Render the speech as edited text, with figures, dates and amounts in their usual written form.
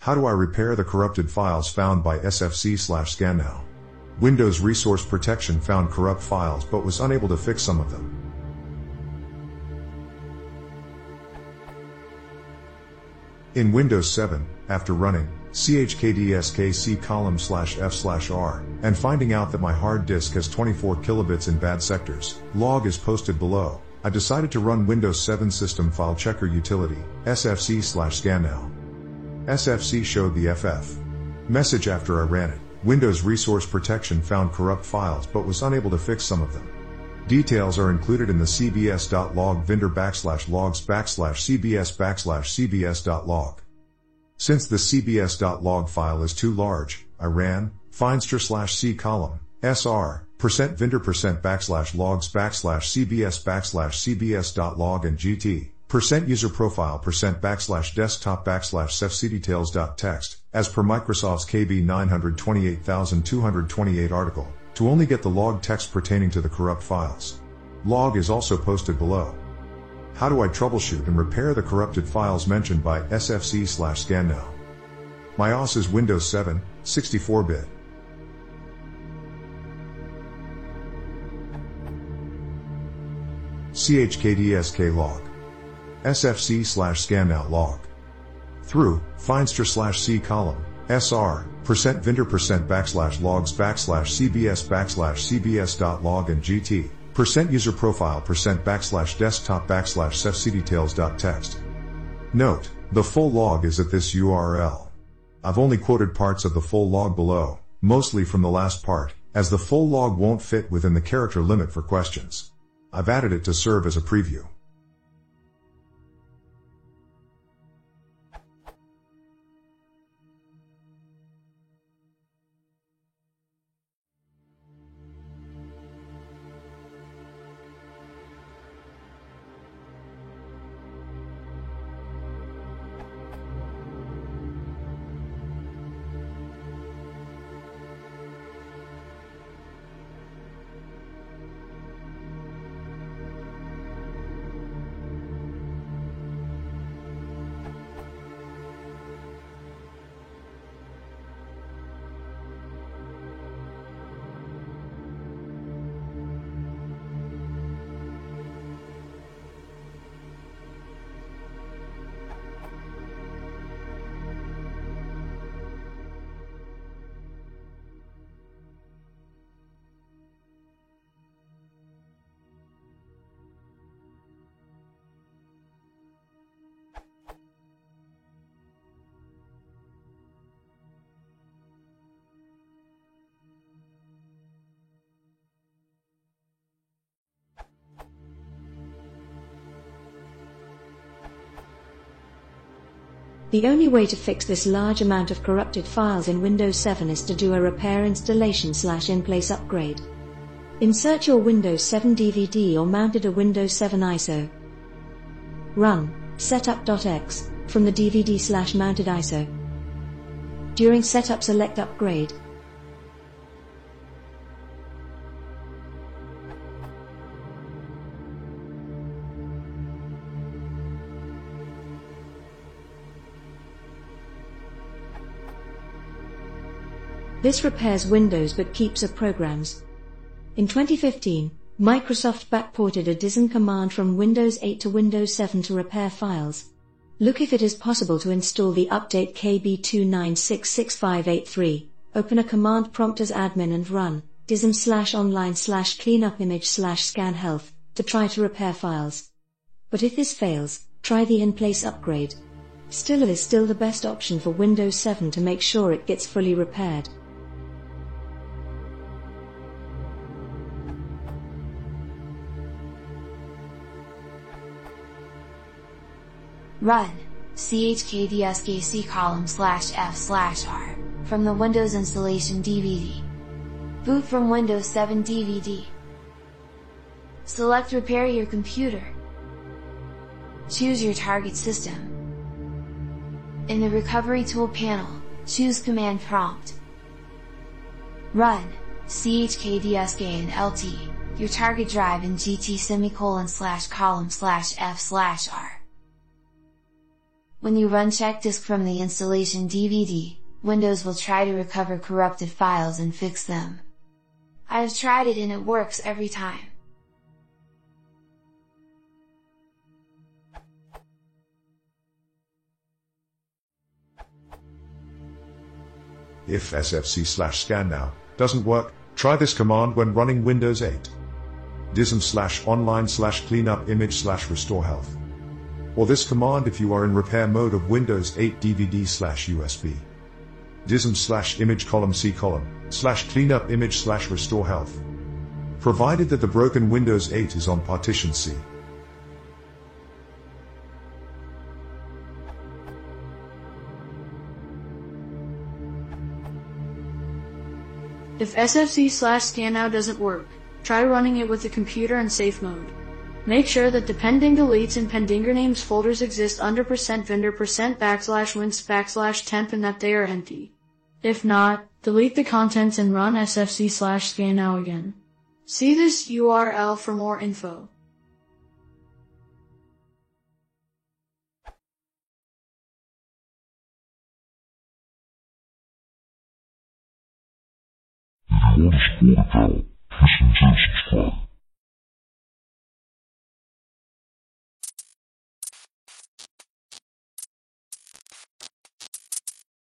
How do I repair the corrupted files found by sfc/scannow? Windows Resource Protection found corrupt files but was unable to fix some of them. In Windows 7, after running chkdskc:/f/r and finding out that my hard disk has 24 kilobits in bad sectors, log is posted below, I decided to run Windows 7 System File Checker utility, sfc/scannow. SFC showed the FF message after I ran it. Windows Resource Protection found corrupt files but was unable to fix some of them. Details are included in the cbs.log vendor/logs/cbs/cbs.log. Since the cbs.log file is too large, I ran finster/c column sr %vendor%backslash logs/cbs/cbs.log and gt %user-profile%desktop/cfcdetails.txt as per Microsoft's KB 928228 article, to only get the log text pertaining to the corrupt files. Log is also posted below. How do I troubleshoot and repair the corrupted files mentioned by sfc/scannow? My OS is Windows 7, 64-bit. chkdsk log sfc/scannow log through finster/c column sr %vendor%backslash logs/cbs/cbs.log and gt %user-profile%desktop/cfcdetails.txt. Note, the full log is at this URL. I've only quoted parts of the full log below, mostly from the last part, as the full log won't fit within the character limit for questions. I've added it to serve as a preview. The only way to fix this large amount of corrupted files in Windows 7 is to do a repair installation/in-place upgrade. Insert your Windows 7 DVD or mounted a Windows 7 ISO. Run setup.exe from the DVD/mounted ISO. During setup, select Upgrade. This repairs Windows but keeps up programs. In 2015, Microsoft backported a DISM command from Windows 8 to Windows 7 to repair files. Look if it is possible to install the update KB2966583. Open a command prompt as admin and run dism/online/cleanupimage/scanhealth to try to repair files. But if this fails, try the in-place upgrade. Still, it is still the best option for Windows 7 to make sure it gets fully repaired. Run chkdskc:/f/r from the Windows installation DVD. Boot from Windows 7 DVD. Select Repair your computer. Choose your target system. In the Recovery Tool panel, choose Command Prompt. Run chkdsk and lt, your target drive in gt:/:f/r. When you run check disk from the installation DVD, Windows will try to recover corrupted files and fix them. I've tried it and it works every time. If sfc/scannow doesn't work, try this command when running Windows 8. dism/online/cleanup/image/restore health. Or this command if you are in repair mode of Windows 8 DVD/USB. dism/image:/cleanup/image/restore health. Provided that the broken Windows 8 is on partition C. If sfc/scannow doesn't work, try running it with the computer in safe mode. Make sure that the pending deletes and pendinger names folders exist under %vendor %\winst\temp and that they are empty. If not, delete the contents and run sfc/scannow again. See this URL for more info. If you want to support the channel, please consider subscribing.